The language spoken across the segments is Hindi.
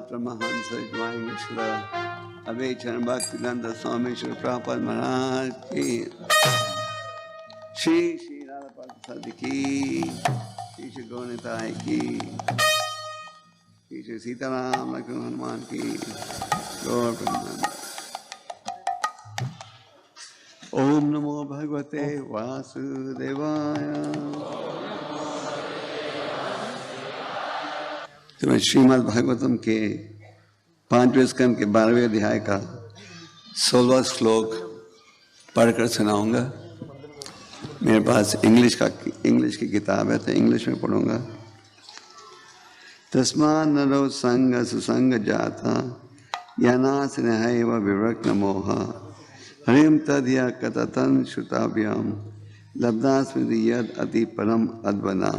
परमहंस ज्वाइंग अभय चरण भक्तिनंद स्वामी श्री प्रभुपाद महाराज की श्री श्री राधा प्रसाद की श्री श्री गौरताय की श्री श्री सीताराम लक्ष्मण हनुमान की गौर प्रेमानंद। ओम नमो भगवते वासुदेवाय। तो मैं श्रीमद् भागवतम के 5वें स्कंद के 12वें अध्याय का 16वां श्लोक पढ़कर सुनाऊंगा। मेरे पास इंग्लिश की किताब है तो इंग्लिश में पढ़ूंगा। तस्मान् नरो संग सुसंग जाता यनास्नेहैव विवृक्त मोह हरिं तद्य कततं श्रुताभ्यां लब्धास्मि यद् अति परम अद्वना।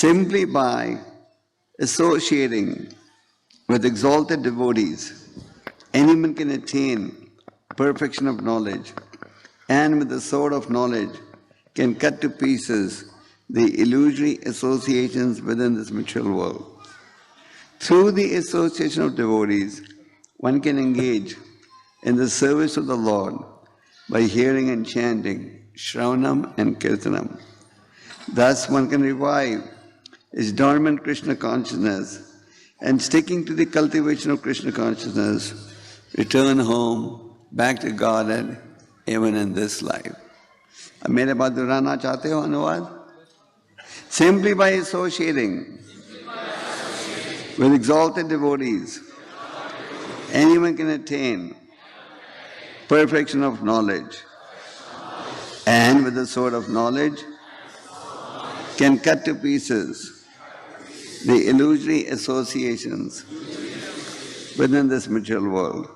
Simply by associating with exalted devotees, anyone can attain perfection of knowledge, and with the sword of knowledge can cut to pieces the illusory associations within this material world. Through the association of devotees, one can engage in the service of the Lord by hearing and chanting Shravanam and Kirtanam. Thus one can revive his dormant Krishna consciousness and, sticking to the cultivation of Krishna consciousness, return home back to Godhead even in this life. अब मेरे बात दोहराना चाहते हो अनुवाद? Simply by associating with exalted devotees, anyone can attain perfection of knowledge, and with the sword of knowledge can cut to pieces the illusory associations within this material world.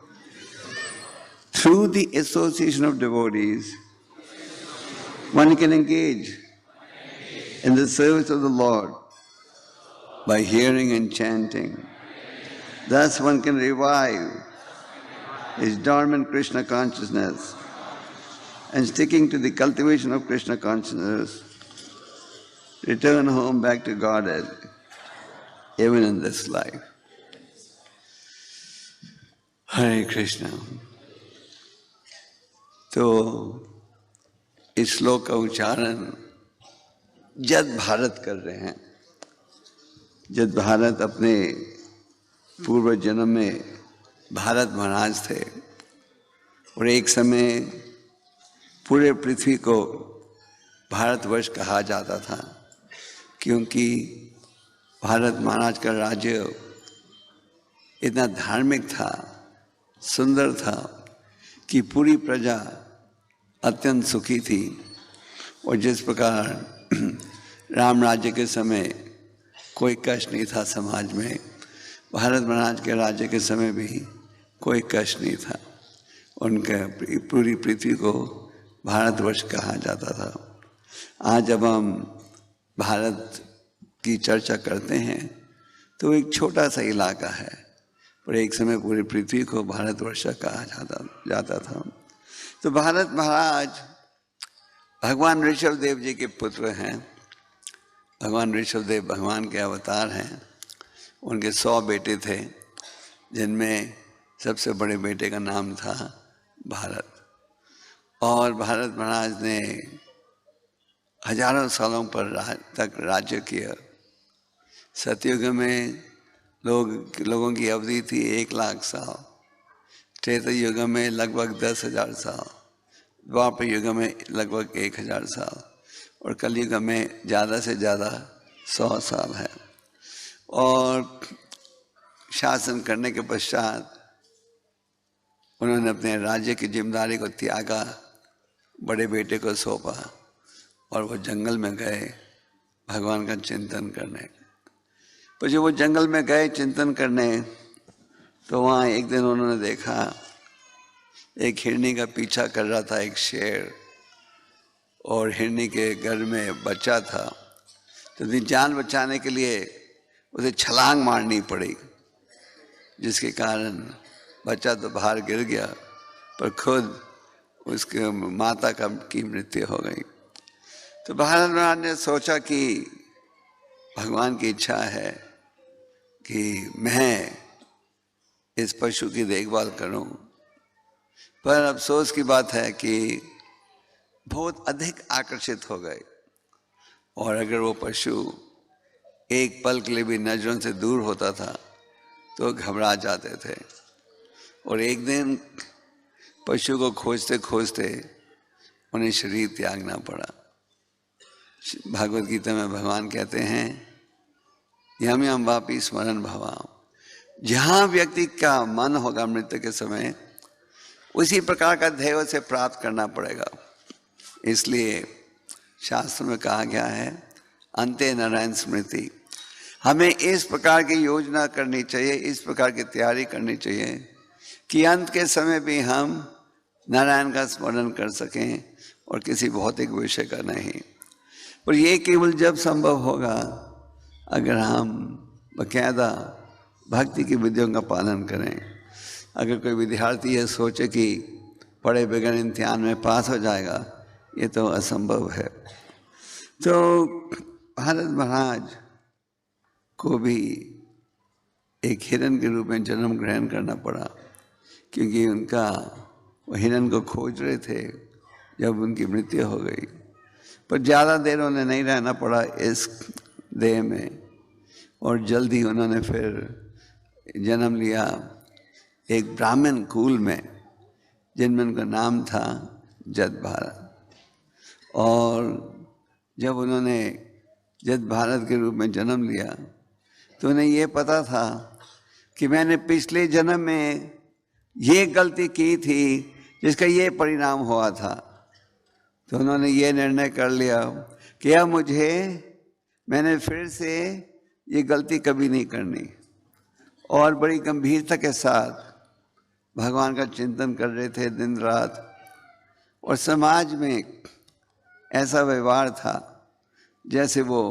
Through the association of devotees, one can engage in the service of the Lord by hearing and chanting. Thus one can revive his dormant Krishna consciousness, and, sticking to the cultivation of Krishna consciousness, return home back to Godhead even in this life. Hare Krishna. तो इस श्लोक का उच्चारण जद भारत कर रहे हैं। जद भारत अपने पूर्व जन्म में भारत महाराज थे और एक समय पूरे पृथ्वी को भारतवर्ष कहा जाता था, क्योंकि भारत महाराज का राज्य इतना धार्मिक था, सुंदर था कि पूरी प्रजा अत्यंत सुखी थी। और जिस प्रकार राम राज्य के समय कोई कष्ट नहीं था समाज में, भारत महाराज के राज्य के समय भी कोई कष्ट नहीं था। उनके पूरी पृथ्वी को भारतवर्ष कहा जाता था। आज जब हम भारत की चर्चा करते हैं तो एक छोटा सा इलाका है, पर एक समय पूरी पृथ्वी को भारतवर्ष कहा जाता था। तो भारत महाराज भगवान ऋषभदेव जी के पुत्र हैं। भगवान ऋषभदेव भगवान के अवतार हैं। उनके 100 बेटे थे, जिनमें सबसे बड़े बेटे का नाम था भारत। और भारत महाराज ने हजारों सालों पर तक राज्य किया। सतयुग में लोगों की अवधि थी 1 लाख साल, त्रेता युग में लगभग 10,000 साल, द्वापर युग में लगभग 1,000 साल और कलयुग में ज़्यादा से ज़्यादा 100 साल है। और शासन करने के पश्चात उन्होंने अपने राज्य की जिम्मेदारी को त्यागा, बड़े बेटे को सौंपा और वो जंगल में गए भगवान का चिंतन करने। पर जब वो जंगल में गए चिंतन करने तो वहाँ एक दिन उन्होंने देखा एक हिरनी का पीछा कर रहा था एक शेर, और हिरनी के घर में बच्चा था। तो जान बचाने के लिए उसे छलांग मारनी पड़ी, जिसके कारण बच्चा तो बाहर गिर गया पर खुद उसके माता की मृत्यु हो गई। तो भारत महाराज ने सोचा कि भगवान की इच्छा है कि मैं इस पशु की देखभाल करूं, पर अफसोस की बात है कि बहुत अधिक आकर्षित हो गए और अगर वो पशु एक पल के लिए भी नजरों से दूर होता था तो घबरा जाते थे। और एक दिन पशु को खोजते खोजते उन्हें शरीर त्यागना पड़ा। भागवत गीता में भगवान कहते हैं यम यम वापी स्मरण भवाम, जहाँ व्यक्ति का मन होगा मृत्यु के समय उसी प्रकार का ध्येय से प्राप्त करना पड़ेगा। इसलिए शास्त्र में कहा गया है अंते नारायण स्मृति। हमें इस प्रकार की योजना करनी चाहिए, इस प्रकार की तैयारी करनी चाहिए कि अंत के समय भी हम नारायण का स्मरण कर सकें और किसी भौतिक विषय का नहीं। पर यह केवल जब संभव होगा अगर हम बाकायदा भक्ति की विधियों का पालन करें। अगर कोई विद्यार्थी ये सोचे कि पढ़े बगैर इम्तिहान में पास हो जाएगा, ये तो असंभव है। तो भारत महाराज को भी एक हिरन के रूप में जन्म ग्रहण करना पड़ा, क्योंकि उनका वो हिरन को खोज रहे थे जब उनकी मृत्यु हो गई। पर ज़्यादा देर उन्हें नहीं रहना पड़ा इस देह में, और जल्दी उन्होंने फिर जन्म लिया एक ब्राह्मण कुल में, जिनमें उनका नाम था जद भारत। और जब उन्होंने जद भारत के रूप में जन्म लिया तो उन्हें ये पता था कि मैंने पिछले जन्म में ये गलती की थी जिसका ये परिणाम हुआ था। तो उन्होंने ये निर्णय कर लिया कि अब मैंने फिर से ये गलती कभी नहीं करनी, और बड़ी गंभीरता के साथ भगवान का चिंतन कर रहे थे दिन रात। और समाज में ऐसा व्यवहार था जैसे वो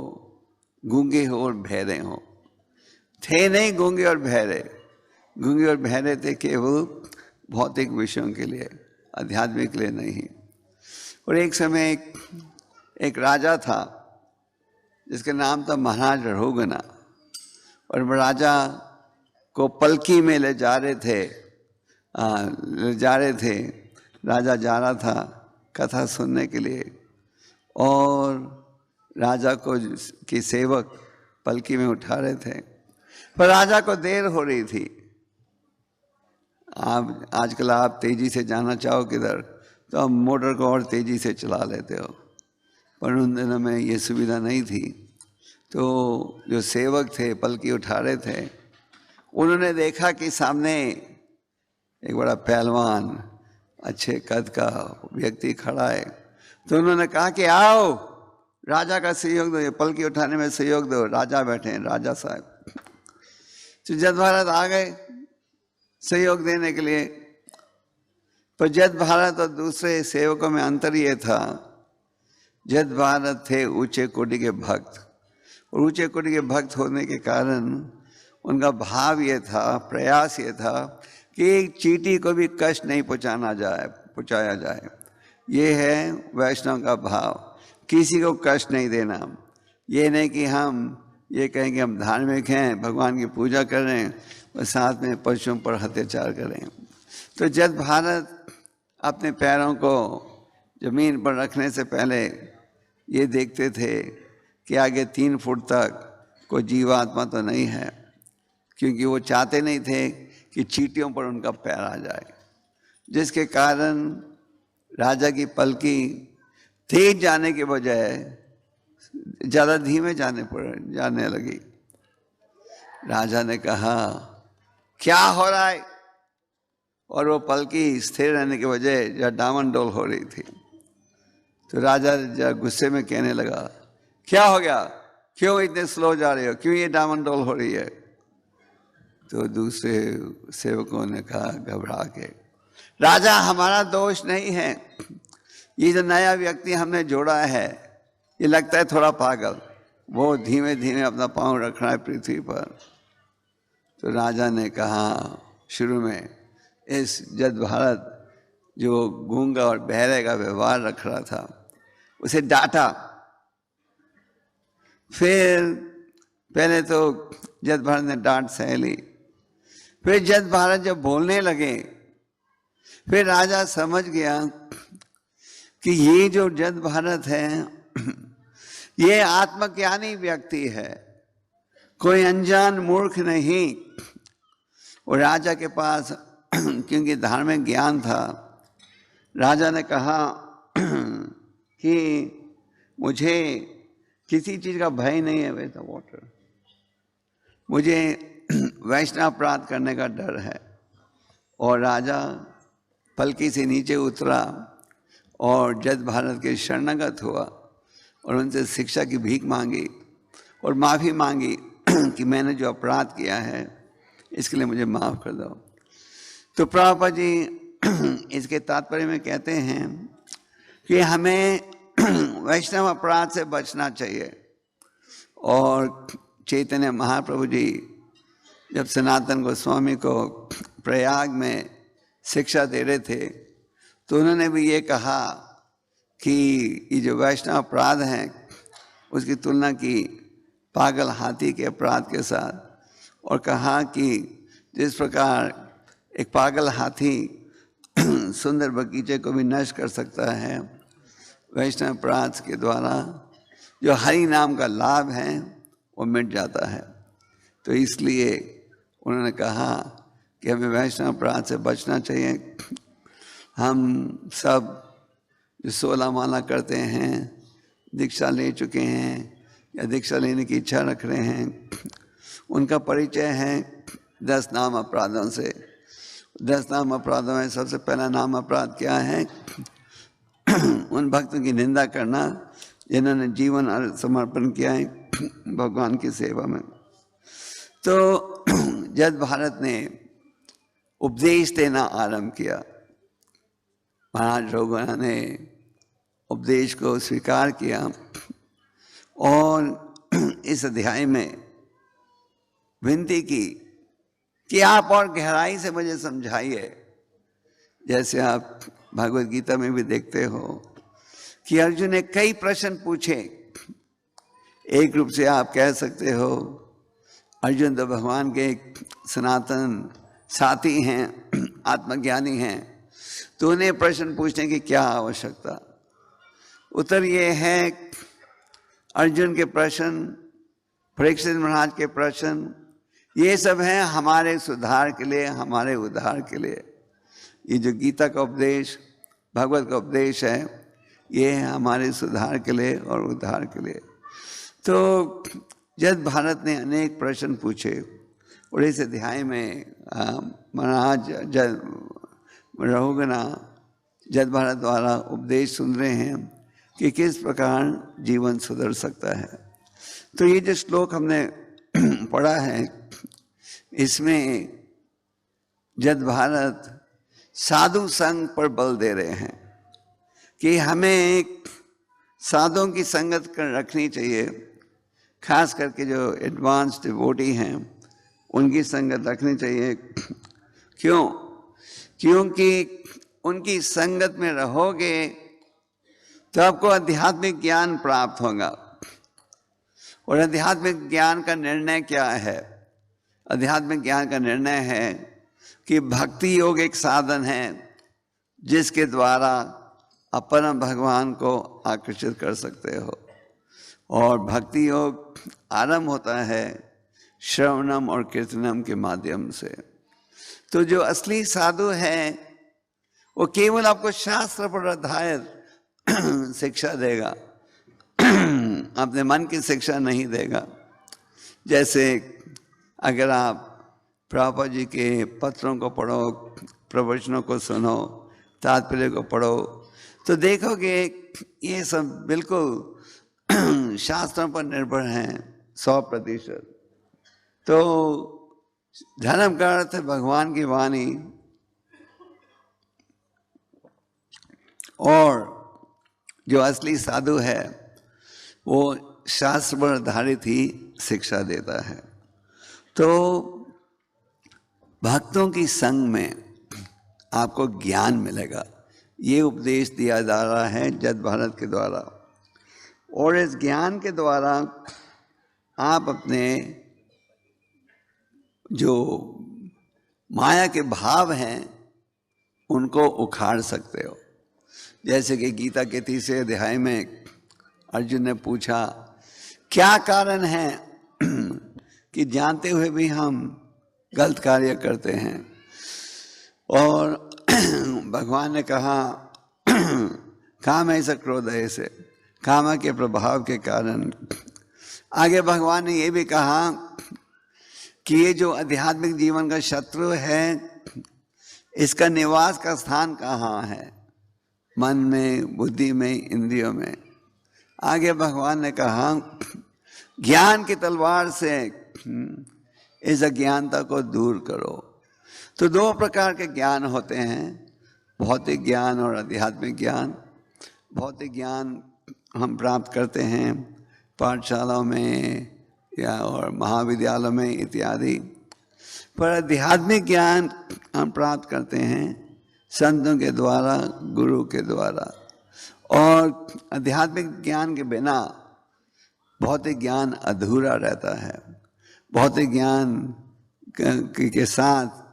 गूंगे हो और बहरे हो। थे नहीं गूंगे और बहरे, गूंगे और बहरे थे केवल भौतिक विषयों के लिए, आध्यात्मिक के लिए नहीं। और एक समय एक राजा था जिसका नाम था महाराज रघुगना, और राजा को पलकी में ले जा रहे थे। राजा जा रहा था कथा सुनने के लिए, और राजा को की सेवक पलकी में उठा रहे थे, पर राजा को देर हो रही थी। आजकल आप तेजी से जाना चाहो किधर तो आप मोटर को और तेजी से चला लेते हो, पर उन दिनों में ये सुविधा नहीं थी। तो जो सेवक थे पलकी उठा रहे थे, उन्होंने देखा कि सामने एक बड़ा पहलवान अच्छे कद का व्यक्ति खड़ा है। तो उन्होंने कहा कि आओ राजा का सहयोग दो, ये पलकी उठाने में सहयोग दो, राजा बैठे हैं, राजा साहब। तो जद भारत आ गए सहयोग देने के लिए। पर जद भारत और दूसरे सेवकों में अंतर ये था, जद भारत थे ऊंचे कोटि के भक्त, और ऊंचे कोटि के भक्त होने के कारण उनका भाव ये था, प्रयास ये था कि एक चींटी को भी कष्ट नहीं पहुंचाया जाए। ये है वैष्णव का भाव, किसी को कष्ट नहीं देना। ये नहीं कि हम ये कहें कि हम धार्मिक हैं, भगवान की पूजा कर रहे हैं और साथ में पशुओं पर अत्याचार करें। तो जद भारत अपने पैरों को जमीन पर रखने से पहले ये देखते थे कि आगे 3 फुट तक कोई जीवात्मा तो नहीं है, क्योंकि वो चाहते नहीं थे कि चींटियों पर उनका पैर आ जाए। जिसके कारण राजा की पलकी तेज जाने के बजाय ज़्यादा धीमे जाने लगी। राजा ने कहा क्या हो रहा है, और वो पलकी स्थिर रहने के बजाय जब डामाडोल हो रही थी। तो राजा जब गुस्से में कहने लगा क्या हो गया, क्यों इतने स्लो जा रहे हो, क्यों ये डामाडोल हो रही है। तो दूसरे सेवकों ने कहा घबरा के, राजा हमारा दोष नहीं है, ये जो नया व्यक्ति हमने जोड़ा है ये लगता है थोड़ा पागल, वो धीमे धीमे अपना पाँव रख रहा है पृथ्वी पर। तो राजा ने कहा शुरू में इस जद भारत जो गूंगा और बहरे का व्यवहार रख रहा था उसे डांटा। फिर पहले तो जद भारत ने डांट सह ली, फिर जद भारत जब बोलने लगे फिर राजा समझ गया कि ये जो जद भारत है ये आत्मज्ञानी व्यक्ति है, कोई अनजान मूर्ख नहीं। और राजा के पास क्योंकि धार्मिक ज्ञान था, राजा ने कहा कि मुझे किसी चीज़ का भय नहीं है वैसा वाटर, मुझे वैष्णव अपराध करने का डर है। और राजा पलकी से नीचे उतरा और जद भारत के शरणागत हुआ और उनसे शिक्षा की भीख मांगी और माफ़ी मांगी कि मैंने जो अपराध किया है इसके लिए मुझे माफ़ कर दो। तो प्रभुपाद जी इसके तात्पर्य में कहते हैं कि हमें वैष्णव अपराध से बचना चाहिए। और चैतन्य महाप्रभु जी जब सनातन गोस्वामी को प्रयाग में शिक्षा दे रहे थे तो उन्होंने भी ये कहा कि ये जो वैष्णव अपराध हैं उसकी तुलना की पागल हाथी के अपराध के साथ, और कहा कि जिस प्रकार एक पागल हाथी सुंदर बगीचे को भी नष्ट कर सकता है, वैष्णव अपराध के द्वारा जो हरि नाम का लाभ है वो मिट जाता है। तो इसलिए उन्होंने कहा कि हमें वैष्णव अपराध से बचना चाहिए। हम सब जो 16 माला करते हैं, दीक्षा ले चुके हैं या दीक्षा लेने की इच्छा रख रहे हैं, उनका परिचय है 10 नाम अपराधों से। 10 नाम अपराधों में सबसे पहला नाम अपराध क्या है? उन भक्तों की निंदा करना जिन्होंने जीवन समर्पण किया है भगवान की सेवा में। तो जद भारत ने उपदेश देना आरंभ किया, महाराज रघुनाथ ने उपदेश को स्वीकार किया और इस अध्याय में विनती की कि आप और गहराई से मुझे समझाइए। जैसे आप भगवद गीता में भी देखते हो कि अर्जुन ने कई प्रश्न पूछे। एक रूप से आप कह सकते हो अर्जुन तो भगवान के सनातन साथी हैं, आत्मज्ञानी हैं, तो उन्हें प्रश्न पूछने की क्या आवश्यकता। उत्तर ये है अर्जुन के प्रश्न, परीक्षित महाराज के प्रश्न, ये सब हैं हमारे सुधार के लिए, हमारे उद्धार के लिए। ये जो गीता का उपदेश, भगवत का उपदेश है, ये है हमारे सुधार के लिए और उद्धार के लिए। तो जद भारत ने अनेक प्रश्न पूछे और इस अध्याय में महाराज रघुनाथ जद भारत द्वारा उपदेश सुन रहे हैं कि किस प्रकार जीवन सुधर सकता है। तो ये जो श्लोक हमने पढ़ा है इसमें जद भारत साधु संग पर बल दे रहे हैं कि हमें एक साधुओं की संगत रखनी चाहिए, खास करके जो एडवांस डिवोटी हैं उनकी संगत रखनी चाहिए। क्यों? क्योंकि उनकी संगत में रहोगे तो आपको आध्यात्मिक ज्ञान प्राप्त होगा। और आध्यात्मिक ज्ञान का निर्णय क्या है? आध्यात्मिक ज्ञान का निर्णय है कि भक्ति योग एक साधन है जिसके द्वारा अपन भगवान को आकर्षित कर सकते हो। और भक्ति योग आरंभ होता है श्रवणम और कीर्तनम के माध्यम से। तो जो असली साधु है वो केवल आपको शास्त्र पर आधारित शिक्षा देगा, अपने मन की शिक्षा नहीं देगा। जैसे अगर आप प्रभुपाद जी के पत्रों को पढ़ो, प्रवचनों को सुनो, तात्पर्य को पढ़ो, तो देखोगे ये सब बिल्कुल शास्त्रों पर निर्भर हैं 100%। तो धर्म का अर्थ है भगवान की वाणी, और जो असली साधु है वो शास्त्र पर आधारित ही शिक्षा देता है। तो भक्तों की संग में आपको ज्ञान मिलेगा, ये उपदेश दिया जा रहा है जद भारत के द्वारा। और इस ज्ञान के द्वारा आप अपने जो माया के भाव हैं उनको उखाड़ सकते हो। जैसे कि गीता के 3 अध्याय में अर्जुन ने पूछा, क्या कारण है कि जानते हुए भी हम गलत कार्य करते हैं? और भगवान ने कहा, काम ऐसा क्रोध है, ऐसे काम के प्रभाव के कारण। आगे भगवान ने ये भी कहा कि ये जो आध्यात्मिक जीवन का शत्रु है, इसका निवास का स्थान कहाँ है? मन में, बुद्धि में, इंद्रियों में। आगे भगवान ने कहा, ज्ञान की तलवार से इस अज्ञानता को दूर करो। तो 2 प्रकार के ज्ञान होते हैं, भौतिक ज्ञान और आध्यात्मिक ज्ञान। भौतिक ज्ञान हम प्राप्त करते हैं पाठशालाओं में या और महाविद्यालयों में इत्यादि, पर आध्यात्मिक ज्ञान हम प्राप्त करते हैं संतों के द्वारा, गुरु के द्वारा। और आध्यात्मिक ज्ञान के बिना भौतिक ज्ञान अधूरा रहता है। भौतिक ज्ञान के साथ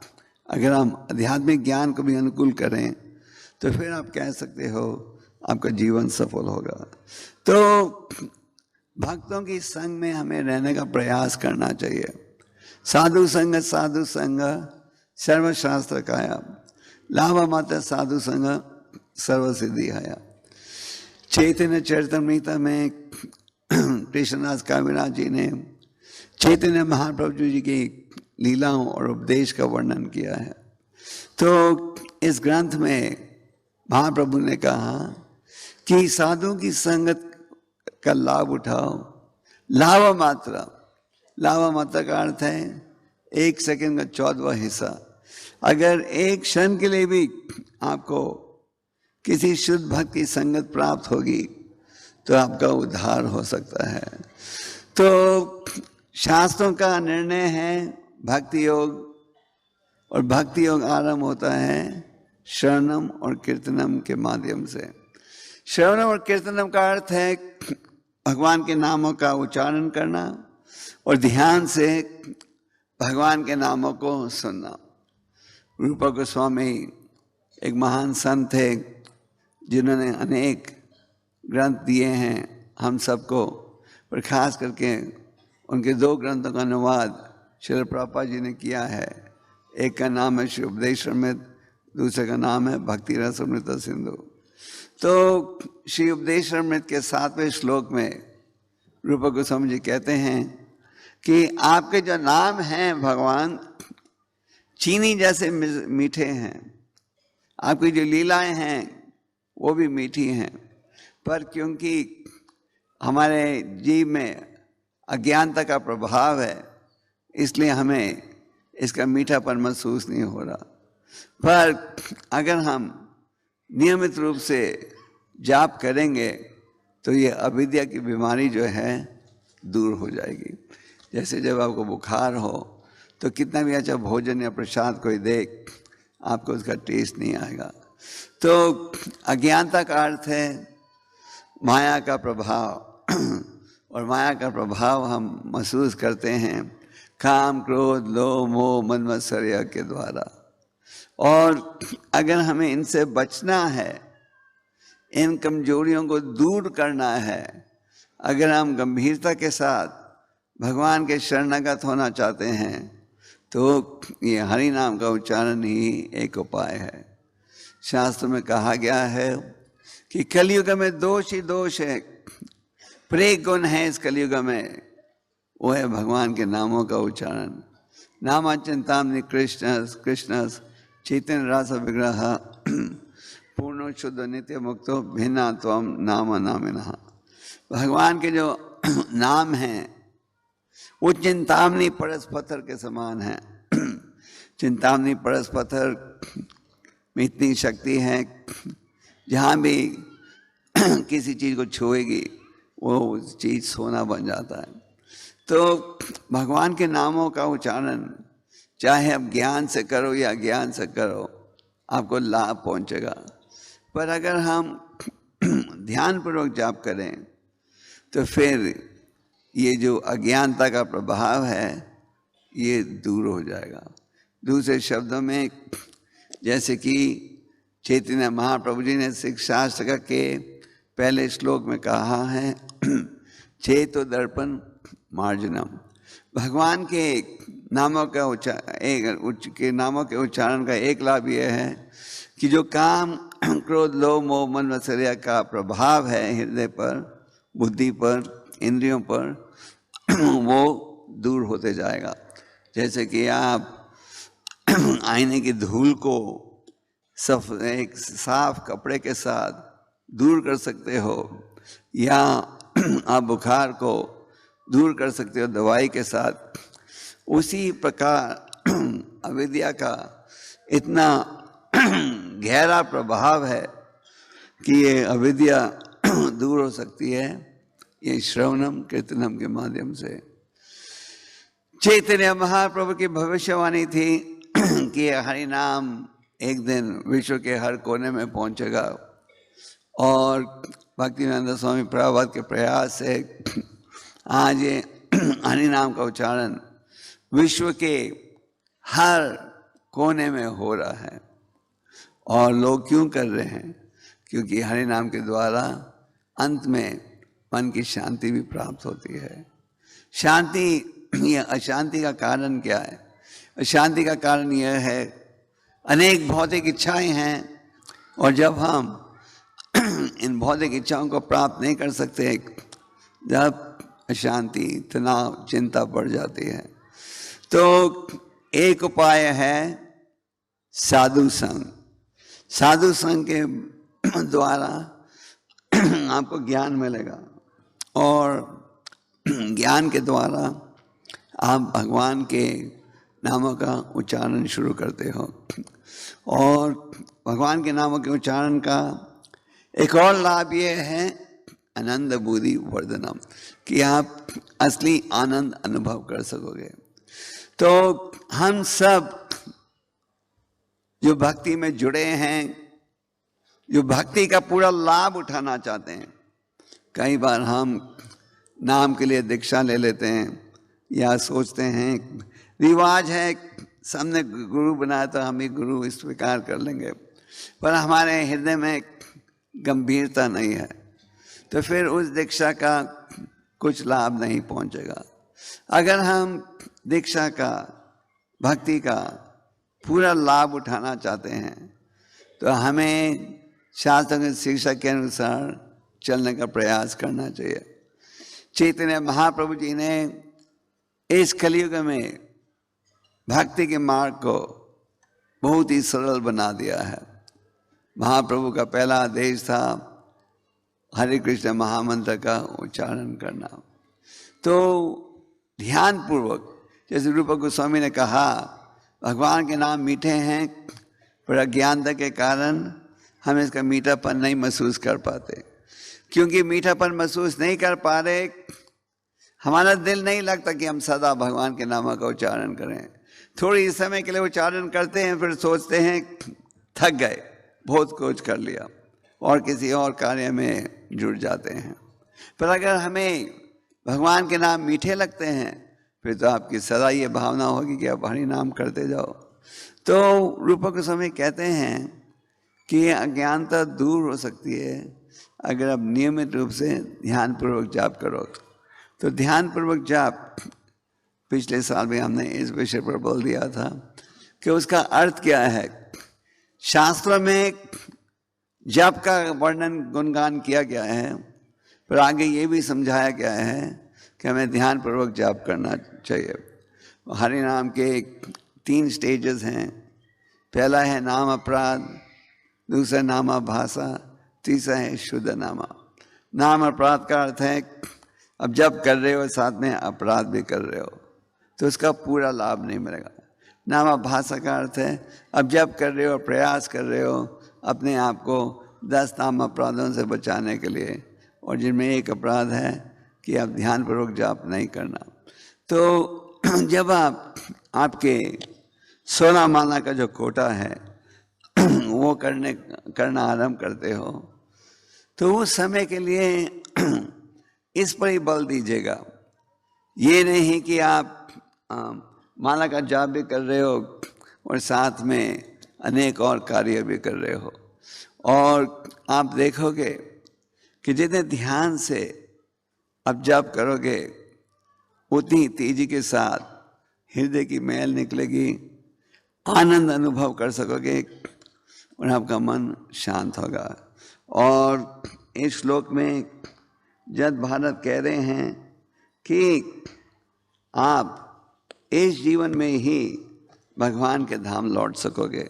अगर हम आध्यात्मिक ज्ञान को भी अनुकूल करें तो फिर आप कह सकते हो आपका जीवन सफल होगा। तो भक्तों की संग में हमें रहने का प्रयास करना चाहिए। साधु संग सर्वशास्त्र काया, लाभ मात्र साधु संग सर्व सिद्धि आया। चैतन्य चरितमृत में कृष्णदास काविराज जी ने चैतन्य महाप्रभु जी की लीलाओं और उपदेश का वर्णन किया है। तो इस ग्रंथ में महाप्रभु ने कहा कि साधु की संगत का लाभ उठाओ। लाभ मात्रा का अर्थ है 1 सेकंड का 14वां हिस्सा। अगर एक क्षण के लिए भी आपको किसी शुद्ध भक्त की संगत प्राप्त होगी तो आपका उद्धार हो सकता है। तो शास्त्रों का निर्णय है भक्ति योग, और भक्ति योग आरंभ होता है शरणम और कीर्तनम के माध्यम से। श्रवणम और कीर्तनम का अर्थ है भगवान के नामों का उच्चारण करना और ध्यान से भगवान के नामों को सुनना। रूपा गोस्वामी एक महान संत थे जिन्होंने अनेक ग्रंथ दिए हैं हम सबको, पर खास करके उनके 2 ग्रंथों का अनुवाद श्रील प्रभुपाद जी ने किया है। एक का नाम है श्री उपदेशामृत, दूसरे का नाम है भक्ति रसामृत सिंधु। तो श्री उपदेशामृत के 7वें श्लोक में रूपा गोस्वामी जी कहते हैं कि आपके जो नाम हैं भगवान चीनी जैसे मीठे हैं, आपकी जो लीलाएं हैं वो भी मीठी हैं, पर क्योंकि हमारे जीव में अज्ञानता का प्रभाव है इसलिए हमें इसका मीठापन महसूस नहीं हो रहा। पर अगर हम नियमित रूप से जाप करेंगे तो ये अविद्या की बीमारी जो है दूर हो जाएगी। जैसे जब आपको बुखार हो तो कितना भी अच्छा भोजन या प्रसाद कोई दे आपको उसका टेस्ट नहीं आएगा। तो अज्ञानता का अर्थ है माया का प्रभाव, और माया का प्रभाव हम महसूस करते हैं काम, क्रोध, लोभ, मोह, मद मत्सर्य के द्वारा। और अगर हमें इनसे बचना है, इन कमजोरियों को दूर करना है, अगर हम गंभीरता के साथ भगवान के शरणागत होना चाहते हैं तो ये हरि नाम का उच्चारण ही एक उपाय है। शास्त्र में कहा गया है कि कलयुग में दोष ही दोष है, प्रेग गुण है इस कलयुग में, वो है भगवान के नामों का उच्चारण। नाम चिंतामणि कृष्ण कृष्ण चैतन्य रस विग्रह पूर्ण शुद्ध नित्य मुक्तो भिन्ना त्वम नाम नामिनः। भगवान के जो नाम हैं वो चिंतामणि परस पत्थर के समान है। चिंतामणि परस पत्थर में इतनी शक्ति है, जहाँ भी किसी चीज़ को छुएगी वो चीज़ सोना बन जाता है। तो भगवान के नामों का उच्चारण चाहे आप ज्ञान से करो या अज्ञान से करो, आपको लाभ पहुंचेगा। पर अगर हम ध्यानपूर्वक जाप करें तो फिर ये जो अज्ञानता का प्रभाव है ये दूर हो जाएगा। दूसरे शब्दों में, जैसे कि चैतन्य महाप्रभु जी ने शिक्षा शास्त्र के पहले श्लोक में कहा है, चेतो दर्पण मार्जनम। भगवान के नामों का नामों के उच्चारण का एक लाभ यह है कि जो काम क्रोध लोभ मोह मन मत्सर्य का प्रभाव है हृदय पर, बुद्धि पर, इंद्रियों पर, वो दूर होते जाएगा। जैसे कि आप आईने की धूल को एक साफ कपड़े के साथ दूर कर सकते हो, या आप बुखार को दूर कर सकते हो दवाई के साथ, उसी प्रकार अविद्या का इतना गहरा प्रभाव है कि ये अविद्या दूर हो सकती है ये श्रवणम कीर्तनम के माध्यम से। चैतन्य महाप्रभु की भविष्यवाणी थी कि हरि नाम एक दिन विश्व के हर कोने में पहुंचेगा, और भक्तिवेदांत स्वामी प्रभुपाद के प्रयास से आज ये हरि नाम का उच्चारण विश्व के हर कोने में हो रहा है। और लोग क्यों कर रहे हैं? क्योंकि हरि नाम के द्वारा अंत में मन की शांति भी प्राप्त होती है। शांति या अशांति का कारण क्या है? अशांति का कारण यह है अनेक भौतिक इच्छाएं हैं, और जब हम इन भौतिक इच्छाओं को प्राप्त नहीं कर सकते, जब अशांति, तनाव, चिंता बढ़ जाती है। तो एक उपाय है साधु संग। साधु संग के द्वारा आपको ज्ञान मिलेगा, और ज्ञान के द्वारा आप भगवान के नामों का उच्चारण शुरू करते हो। और भगवान के नामों के उच्चारण का एक और लाभ ये है आनंद बुद्धि वर्धनम, कि आप असली आनंद अनुभव कर सकोगे। तो हम सब जो भक्ति में जुड़े हैं, जो भक्ति का पूरा लाभ उठाना चाहते हैं, कई बार हम नाम के लिए दीक्षा ले लेते हैं या सोचते हैं रिवाज है, सबने गुरु बनाया तो हम ही गुरु स्वीकार कर लेंगे, पर हमारे हृदय में गंभीरता नहीं है, तो फिर उस दीक्षा का कुछ लाभ नहीं पहुंचेगा। अगर हम दीक्षा का, भक्ति का पूरा लाभ उठाना चाहते हैं तो हमें शास्त्र की शिक्षा के अनुसार चलने का प्रयास करना चाहिए। चैतन्य महाप्रभु जी ने इस कलयुग में भक्ति के मार्ग को बहुत ही सरल बना दिया है। महाप्रभु का पहला आदेश था हरे कृष्ण महामंत्र का उच्चारण करना। तो ध्यान पूर्वक, जैसे रूप गोस्वामी ने कहा, भगवान के नाम मीठे हैं, पर अज्ञानता के कारण हम इसका मीठापन नहीं महसूस कर पाते। क्योंकि मीठापन महसूस नहीं कर पा रहे, हमारा दिल नहीं लगता कि हम सदा भगवान के नाम का उच्चारण करें। थोड़ी समय के लिए उच्चारण करते हैं, फिर सोचते हैं थक गए, बहुत कुछ कर लिया, और किसी और कार्य में जुड़ जाते हैं। पर अगर हमें भगवान के नाम मीठे लगते हैं, फिर तो आपकी सदा ये भावना होगी कि आप हरि नाम करते जाओ। तो रूप गोस्वामी कहते हैं कि अज्ञानता दूर हो सकती है अगर आप नियमित रूप से ध्यानपूर्वक जाप करो। तो ध्यानपूर्वक जाप पिछले साल भी हमने इस विषय पर बोल दिया था कि उसका अर्थ क्या है। शास्त्रों में जप का वर्णन गुणगान किया गया है, पर आगे ये भी समझाया गया है कि हमें ध्यान पूर्वक जप करना चाहिए। हरि नाम के 3 स्टेजेस हैं। पहला है नाम अपराध, दूसरा नाम भाषा, तीसरा है शुद्ध नामा। नाम अपराध का अर्थ है अब जब कर रहे हो साथ में अपराध भी कर रहे हो तो उसका पूरा लाभ नहीं मिलेगा। नाम भाषा का अर्थ है अब जब कर रहे हो, प्रयास कर रहे हो अपने आप को 10 नाम अपराधों से बचाने के लिए, और जिनमें एक अपराध है कि आप ध्यानपूर्वक जाप नहीं करना। तो जब आपके 16 माला का जो कोटा है वो करना आरंभ करते हो तो उस समय के लिए इस पर ही बल दीजिएगा। ये नहीं कि आप माला का जाप भी कर रहे हो और साथ में अनेक और कार्य भी कर रहे हो। और आप देखोगे कि जितने ध्यान से आप जाप करोगे उतनी तेजी के साथ हृदय की मैल निकलेगी, आनंद अनुभव कर सकोगे और आपका मन शांत होगा। और इस श्लोक में जद भारत कह रहे हैं कि आप इस जीवन में ही भगवान के धाम लौट सकोगे।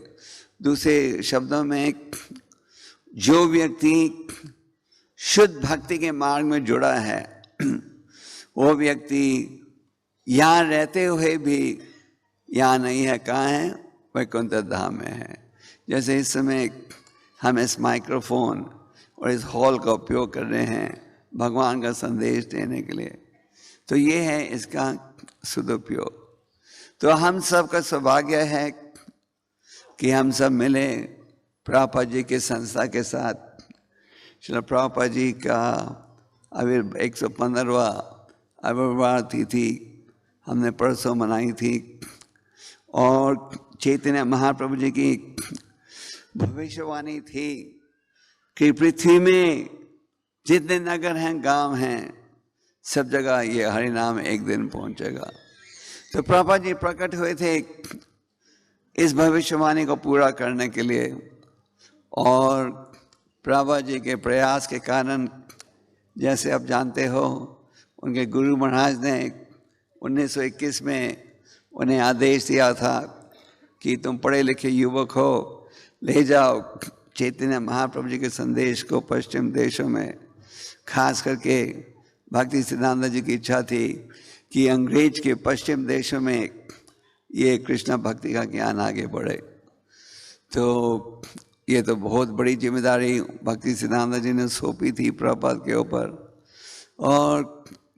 दूसरे शब्दों में जो व्यक्ति शुद्ध भक्ति के मार्ग में जुड़ा है वो व्यक्ति यहाँ रहते हुए भी यहाँ नहीं है, कहाँ है? वैकुंठ धाम में है। जैसे इस समय हम इस माइक्रोफोन और इस हॉल का उपयोग कर रहे हैं भगवान का संदेश देने के लिए, तो ये है इसका सदुपयोग। तो हम सब का सौभाग्य है कि हम सब मिले प्रभुपाद जी के संस्था के साथ। श्रील प्रभुपाद जी का 115वां आविर्भाव तिथि हमने परसों मनाई थी, और चैतन्य महाप्रभु जी की भविष्यवाणी थी कि पृथ्वी में जितने नगर हैं, गांव हैं, सब जगह ये हरि नाम एक दिन पहुंचेगा। तो प्रभुपाद जी प्रकट हुए थे इस भविष्यवाणी को पूरा करने के लिए, और प्रभुपाद जी के प्रयास के कारण, जैसे आप जानते हो, उनके गुरु महाराज ने 1921 में उन्हें आदेश दिया था कि तुम पढ़े लिखे युवक हो, ले जाओ चैतन्य महाप्रभु जी के संदेश को पश्चिम देशों में। खास करके भक्ति सिद्धांत जी की इच्छा थी कि अंग्रेज के पश्चिम देशों में ये कृष्ण भक्ति का ज्ञान आगे बढ़े। तो ये तो बहुत बड़ी जिम्मेदारी भक्ति सिद्धांत जी ने सौंपी थी प्रभुपाद के ऊपर, और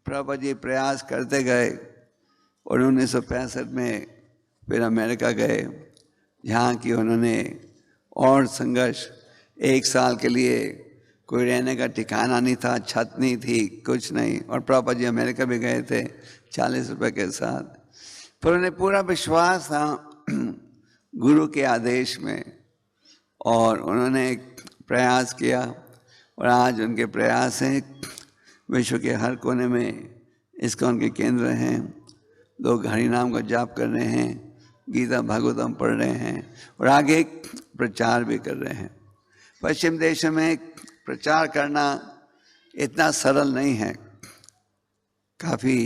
प्रभुपाद जी प्रयास करते गए और 1965 में फिर अमेरिका गए, जहाँ की उन्होंने और संघर्ष। 1 साल के लिए कोई रहने का ठिकाना नहीं था, छत नहीं थी, कुछ नहीं, और प्रभुपाद जी अमेरिका भी गए थे 40 रुपए के साथ। पर उन्हें पूरा विश्वास था गुरु के आदेश में, और उन्होंने प्रयास किया, और आज उनके प्रयास हैं विश्व के हर कोने में इस्कॉन के केंद्र हैं। लोग हरि नाम का जाप कर रहे हैं, गीता भागवतम पढ़ रहे हैं, और आगे प्रचार भी कर रहे हैं। पश्चिम देशों में प्रचार करना इतना सरल नहीं है, काफ़ी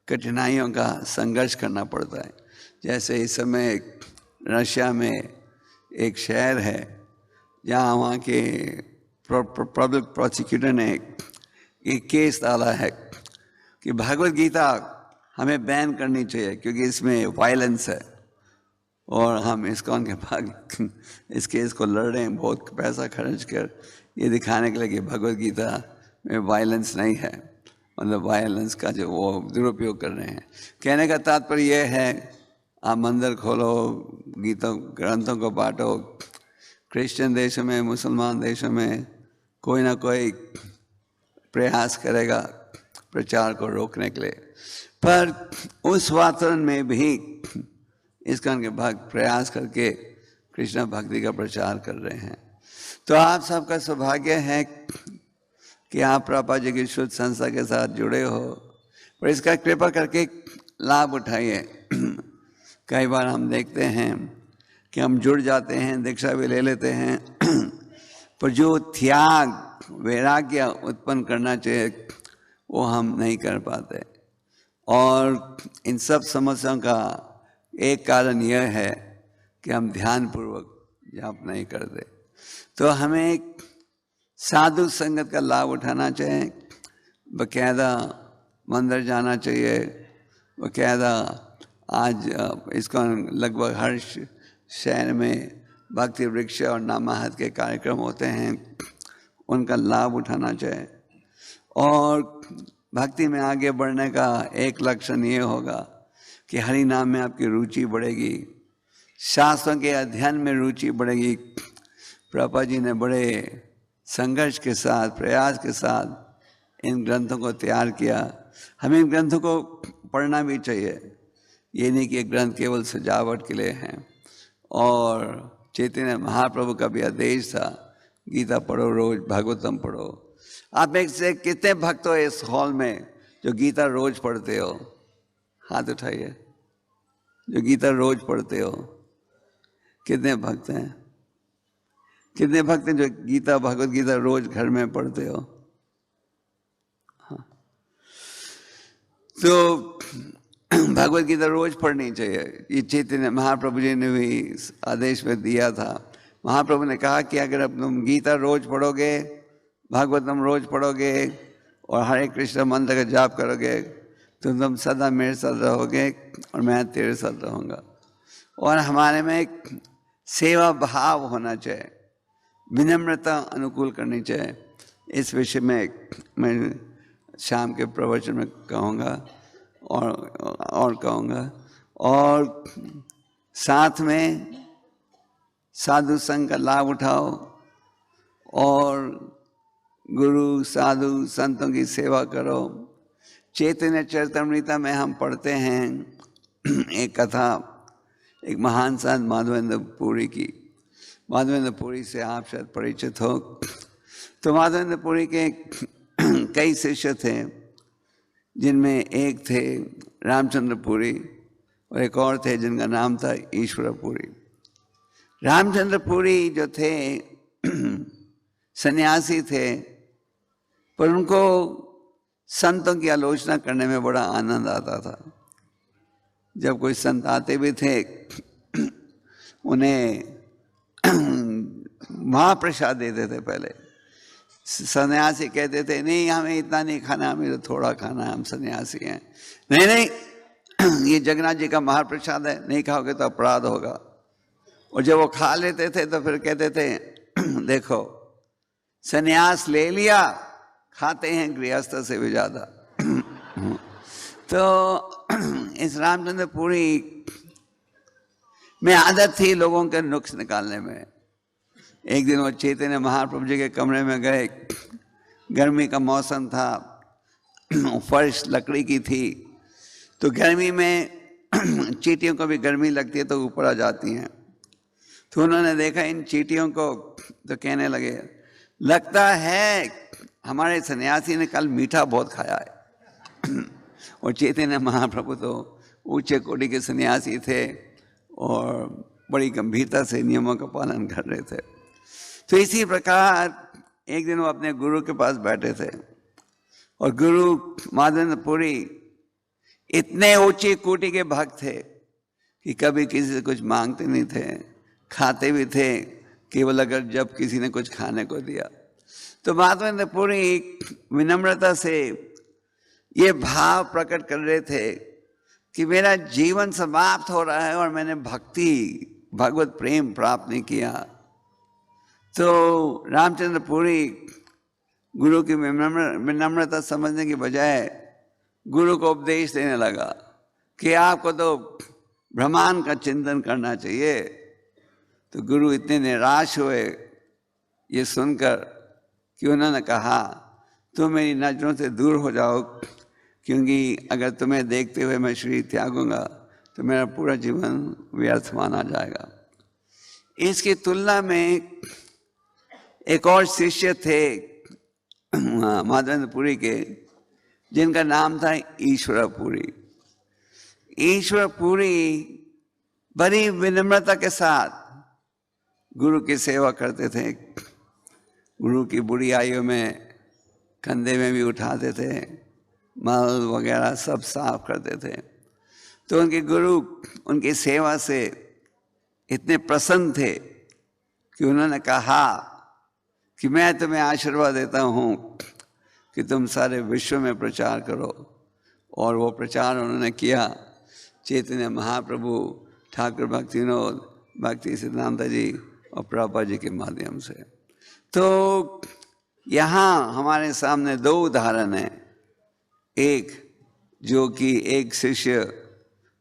कठिनाइयों का संघर्ष करना पड़ता है। जैसे इस समय रशिया में एक शहर है जहाँ वहाँ के पब्लिक प्रोसिक्यूटर ने एक केस डाला है कि भगवत गीता हमें बैन करनी चाहिए क्योंकि इसमें वायलेंस है, और हम इस्कॉन के भाग इस केस को लड़ रहे हैं बहुत पैसा खर्च कर ये दिखाने के लिए कि भगवत गीता में वायलेंस नहीं है, मतलब वायलेंस का जो वो दुरुपयोग कर रहे हैं। कहने का तात्पर्य यह है, आप मंदिर खोलो, गीता ग्रंथों को बांटो, क्रिश्चियन देशों में, मुसलमान देशों में कोई ना कोई प्रयास करेगा प्रचार को रोकने के लिए, पर उस वातावरण में भी इस्कॉन के भक्त प्रयास करके कृष्ण भक्ति का प्रचार कर रहे हैं। तो आप सबका सौभाग्य है कि आप प्रभुपाद जी की शुद्ध संस्था के साथ जुड़े हो, पर इसका कृपा करके लाभ उठाइए। कई बार हम देखते हैं कि हम जुड़ जाते हैं, दीक्षा भी ले लेते हैं, पर जो त्याग वैराग्य उत्पन्न करना चाहिए वो हम नहीं कर पाते। और इन सब समस्याओं का एक कारण यह है कि हम ध्यानपूर्वक जाप नहीं करते। तो हमें एक साधु संगत का लाभ उठाना चाहिए, बकायदा मंदिर जाना चाहिए, बकायदा आज इसको लगभग हर शहर में भक्ति वृक्ष और नामाहत के कार्यक्रम होते हैं, उनका लाभ उठाना चाहिए। और भक्ति में आगे बढ़ने का एक लक्षण ये होगा कि हरि नाम में आपकी रुचि बढ़ेगी, शास्त्रों के अध्ययन में रुचि बढ़ेगी। प्रभुपाद जी ने बड़े संघर्ष के साथ, प्रयास के साथ इन ग्रंथों को तैयार किया। हमें इन ग्रंथों को पढ़ना भी चाहिए, ये नहीं कि ये ग्रंथ केवल सजावट के लिए हैं। और चैतन्य महाप्रभु का भी आदेश था, गीता पढ़ो रोज, भागवतम पढ़ो। आप एक से कितने भक्त हो इस हॉल में जो गीता रोज पढ़ते हो? हाथ उठाइए। जो गीता रोज पढ़ते हो, कितने भक्त हैं? कितने भक्त हैं जो गीता, भगवत गीता रोज घर में पढ़ते हो? हाँ। तो भगवत गीता रोज पढ़नी चाहिए। ये चैतन्य महाप्रभु जी ने भी आदेश में दिया था। महाप्रभु ने कहा कि अगर अब तुम गीता रोज पढ़ोगे, भागवतम रोज पढ़ोगे और हरे कृष्ण मंत्र का जाप करोगे तो तुम सदा मेरे साथ रहोगे और मैं तेरे साथ रहूँगा। और हमारे में एक सेवा भाव होना चाहिए, विनम्रता अनुकूल करनी चाहिए। इस विषय में मैं शाम के प्रवचन में कहूँगा और कहूँगा। और साथ में साधु संघ का लाभ उठाओ और गुरु साधु संतों की सेवा करो। चैतन्य चरितामृत में हम पढ़ते हैं एक कथा, एक महान संत माधवेंद्र पुरी की। माधवेंद्र पुरी से आप शायद परिचित हो। तो माधवेंद्र पुरी के कई शिष्य थे, जिनमें एक थे रामचंद्र पुरी और एक और थे जिनका नाम था ईश्वर पुरी। रामचंद्र पुरी जो थे सन्यासी थे, पर उनको संतों की आलोचना करने में बड़ा आनंद आता था। जब कोई संत आते भी थे, उन्हें महाप्रसाद देते थे। पहले सन्यासी कहते थे नहीं हमें इतना नहीं खाना, हमें तो थोड़ा खाना है, हम सन्यासी हैं। नहीं नहीं ये जगन्नाथ जी का महाप्रसाद है, नहीं खाओगे तो अपराध होगा। और जब वो खा लेते थे तो फिर कहते थे देखो सन्यास ले लिया, खाते हैं गृहस्थ से भी ज्यादा। तो इस रामचंद्र पुरी में आदत थी लोगों के नुक्स निकालने में। एक दिन वो चैतन्य महाप्रभु जी के कमरे में गए, गर्मी का मौसम था, फर्श लकड़ी की थी, तो गर्मी में चींटियों को भी गर्मी लगती है तो ऊपर आ जाती हैं। तो उन्होंने देखा इन चींटियों को, तो कहने लगे लगता है हमारे सन्यासी ने कल मीठा बहुत खाया है। और चैतन्य महाप्रभु तो ऊंचे कोटि के सन्यासी थे और बड़ी गंभीरता से नियमों का पालन कर रहे थे। तो इसी प्रकार एक दिन वो अपने गुरु के पास बैठे थे और गुरु माधवेंद्र पुरी इतने ऊंची कोटि के भक्त थे कि कभी किसी से कुछ मांगते नहीं थे, खाते भी थे केवल अगर जब किसी ने कुछ खाने को दिया। तो माधवेंद्र पुरी विनम्रता से ये भाव प्रकट कर रहे थे कि मेरा जीवन समाप्त हो रहा है और मैंने भक्ति भगवत प्रेम प्राप्त नहीं किया। तो रामचंद्र पुरी गुरु की विनम्रता समझने की बजाय गुरु को उपदेश देने लगा कि आपको तो ब्रह्मांड का चिंतन करना चाहिए। तो गुरु इतने निराश हुए ये सुनकर कि उन्होंने कहा तुम मेरी नजरों से दूर हो जाओ, क्योंकि अगर तुम्हें देखते हुए मैं शरीर त्यागूंगा तो मेरा पूरा जीवन व्यर्थ माना जाएगा। इसकी तुलना में एक और शिष्य थे माधवेंद्र पुरी के, जिनका नाम था ईश्वर पुरी। ईश्वर पुरी बड़ी विनम्रता के साथ गुरु की सेवा करते थे। गुरु की बुरी आयु में कंधे में भी उठाते थे, मल वगैरह सब साफ करते थे। तो उनके गुरु उनकी सेवा से इतने प्रसन्न थे कि उन्होंने कहा कि मैं तुम्हें आशीर्वाद देता हूँ कि तुम सारे विश्व में प्रचार करो। और वो प्रचार उन्होंने किया चैतन्य महाप्रभु, ठाकुर भक्ति विनोद, भक्ति सिद्धांत जी और प्रभुपाद जी के माध्यम से। तो यहाँ हमारे सामने दो उदाहरण हैं। एक जो कि एक शिष्य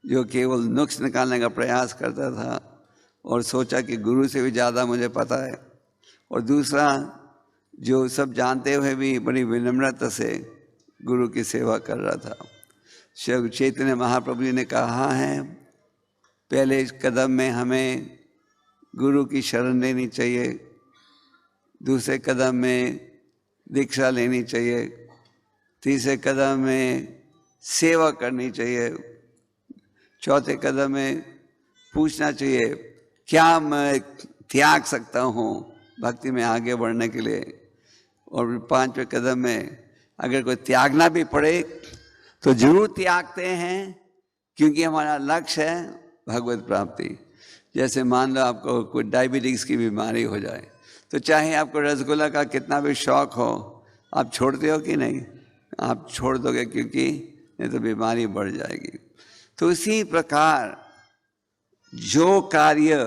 जो केवल नुक्स निकालने का प्रयास करता था और सोचा कि गुरु से भी ज़्यादा मुझे पता है, और दूसरा जो सब जानते हुए भी बड़ी विनम्रता से गुरु की सेवा कर रहा था। शिव चैतन्य महाप्रभु जी ने कहा है, पहले कदम में हमें गुरु की शरण लेनी चाहिए, दूसरे कदम में दीक्षा लेनी चाहिए, तीसरे कदम में सेवा करनी चाहिए, चौथे कदम में पूछना चाहिए क्या मैं त्याग सकता हूँ भक्ति में आगे बढ़ने के लिए, और पांचवें कदम में अगर कोई त्यागना भी पड़े तो जरूर त्यागते हैं क्योंकि हमारा लक्ष्य है भगवत प्राप्ति। जैसे मान लो आपको कोई डायबिटीज़ की बीमारी हो जाए तो चाहे आपको रसगुल्ला का कितना भी शौक हो, आप छोड़ते हो कि नहीं? आप छोड़ दोगे क्योंकि नहीं तो बीमारी बढ़ जाएगी। तो इसी प्रकार जो कार्य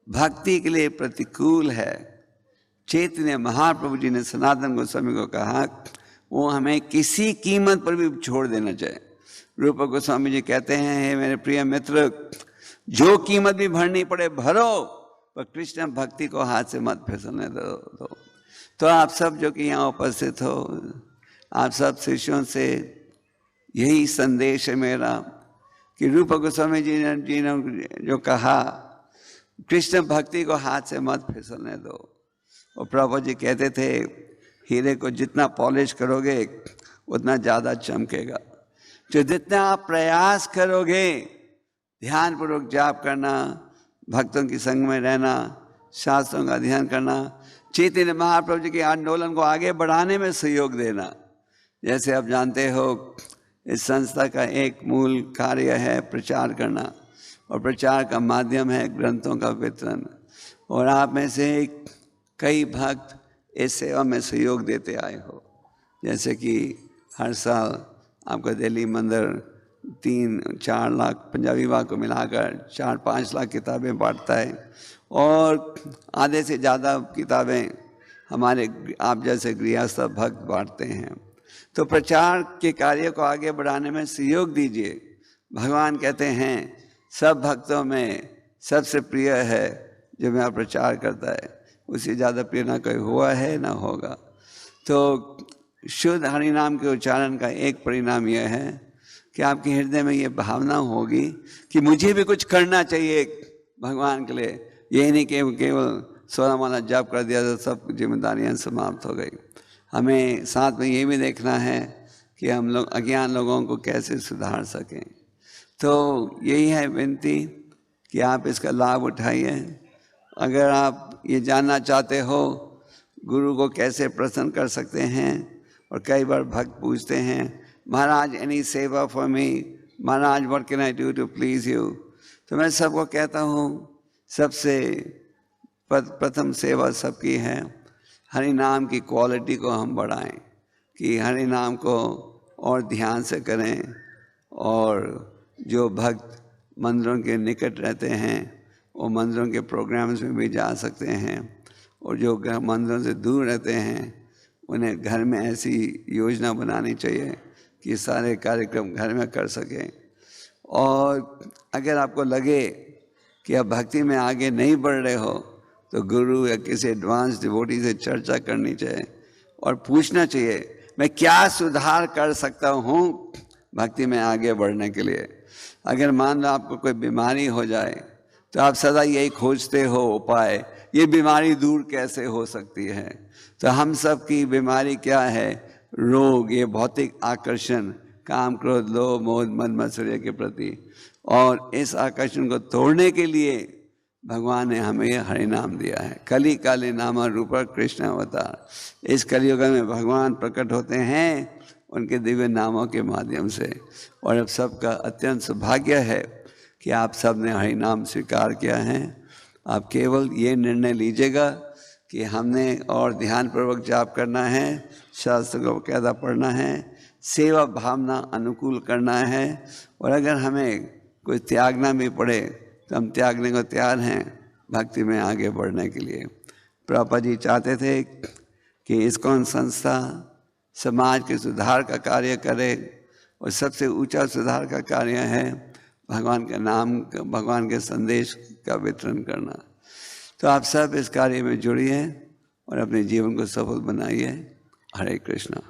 भक्ति के लिए प्रतिकूल है, चैतन्य महाप्रभु जी ने सनातन गोस्वामी को कहा वो हमें किसी कीमत पर भी छोड़ देना चाहिए। रूप गोस्वामी जी कहते हैं, हे मेरे प्रिय मित्र, जो कीमत भी भरनी पड़े भरो, पर कृष्ण भक्ति को हाथ से मत फिसलने दो। तो आप सब जो कि यहाँ उपस्थित हो, आप सब शिष्यों से यही संदेश है मेरा कि रूप गोस्वामी जी ने जो कहा कृष्ण भक्ति को हाथ से मत फिसलने दो। और प्रभु जी कहते थे हीरे को जितना पॉलिश करोगे उतना ज़्यादा चमकेगा। जो जितना आप प्रयास करोगे, ध्यानपूर्वक जाप करना, भक्तों की संग में रहना, शास्त्रों का अध्ययन करना, चैतन्य महाप्रभु जी के आंदोलन को आगे बढ़ाने में सहयोग देना। जैसे आप जानते हो इस संस्था का एक मूल कार्य है प्रचार करना, और प्रचार का माध्यम है ग्रंथों का वितरण। और आप में से कई भक्त इस सेवा में सहयोग देते आए हो। जैसे कि हर साल आपका दिल्ली मंदिर 3-4 लाख पंजाबी भाग को मिलाकर 4-5 लाख किताबें बांटता है, और आधे से ज़्यादा किताबें हमारे आप जैसे गृहस्थ भक्त बांटते हैं। तो प्रचार के कार्य को आगे बढ़ाने में सहयोग दीजिए। भगवान कहते हैं सब भक्तों में सबसे प्रिय है जो मेरा प्रचार करता है, उससे ज़्यादा प्रिय ना कोई हुआ है ना होगा। तो शुद्ध हरि नाम के उच्चारण का एक परिणाम यह है कि आपके हृदय में ये भावना होगी कि मुझे भी कुछ करना चाहिए भगवान के लिए। यही नहीं कि केवल 16 माला जाप कर दिया तो सब जिम्मेदारियां समाप्त हो गई। हमें साथ में ये भी देखना है कि हम लोग अज्ञान लोगों को कैसे सुधार सकें। तो यही है विनती कि आप इसका लाभ उठाइए। अगर आप ये जानना चाहते हो गुरु को कैसे प्रसन्न कर सकते हैं, और कई बार भक्त पूछते हैं महाराज एनी सेवा फॉर मी, महाराज what can I do to please you. तो मैं सबको कहता हूँ सबसे प्रथम सेवा सबकी है, हरि नाम की क्वालिटी को हम बढ़ाएं, कि हरि नाम को और ध्यान से करें। और जो भक्त मंदिरों के निकट रहते हैं वो मंदिरों के प्रोग्राम्स में भी जा सकते हैं, और जो मंदिरों से दूर रहते हैं उन्हें घर में ऐसी योजना बनानी चाहिए कि सारे कार्यक्रम घर में कर सकें। और अगर आपको लगे कि आप भक्ति में आगे नहीं बढ़ रहे हो तो गुरु या किसी एडवांस डिवोटी से चर्चा करनी चाहिए और पूछना चाहिए मैं क्या सुधार कर सकता हूँ भक्ति में आगे बढ़ने के लिए। अगर मान लो आपको कोई बीमारी हो जाए तो आप सदा यही खोजते हो उपाय, ये बीमारी दूर कैसे हो सकती है। तो हम सब की बीमारी क्या है? रोग, ये भौतिक आकर्षण, काम क्रोध लोभ मोह मद मत्सर्य के प्रति। और इस आकर्षण को तोड़ने के लिए भगवान ने हमें हरि नाम दिया है। कली काले नामा रूप कृष्ण अवतार। इस कलियुग में भगवान प्रकट होते हैं उनके दिव्य नामों के माध्यम से। और अब सबका अत्यंत सौभाग्य है कि आप सब ने हरि नाम स्वीकार किया है। आप केवल ये निर्णय लीजिएगा कि हमने और ध्यानपूर्वक जाप करना है, शास्त्र को कायदा पढ़ना है, सेवा भावना अनुकूल करना है। और अगर हमें कोई त्यागना भी पड़े तो हम त्यागने को तैयार हैं भक्ति में आगे बढ़ने के लिए। प्रभुपाद जी चाहते थे कि इस्कॉन संस्था समाज के सुधार का कार्य करे और सबसे ऊंचा सुधार का कार्य है भगवान के नाम, भगवान के संदेश का वितरण करना। तो आप सब इस कार्य में जुड़िए और अपने जीवन को सफल बनाइए। हरे Krishna.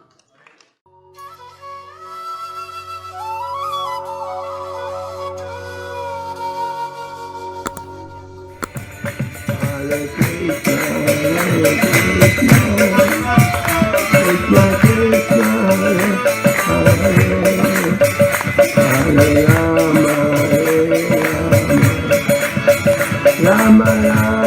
Hare Krishna, Hare Krishna, Krishna Krishna, Hare Hare, Hare Rama, Rama Rama.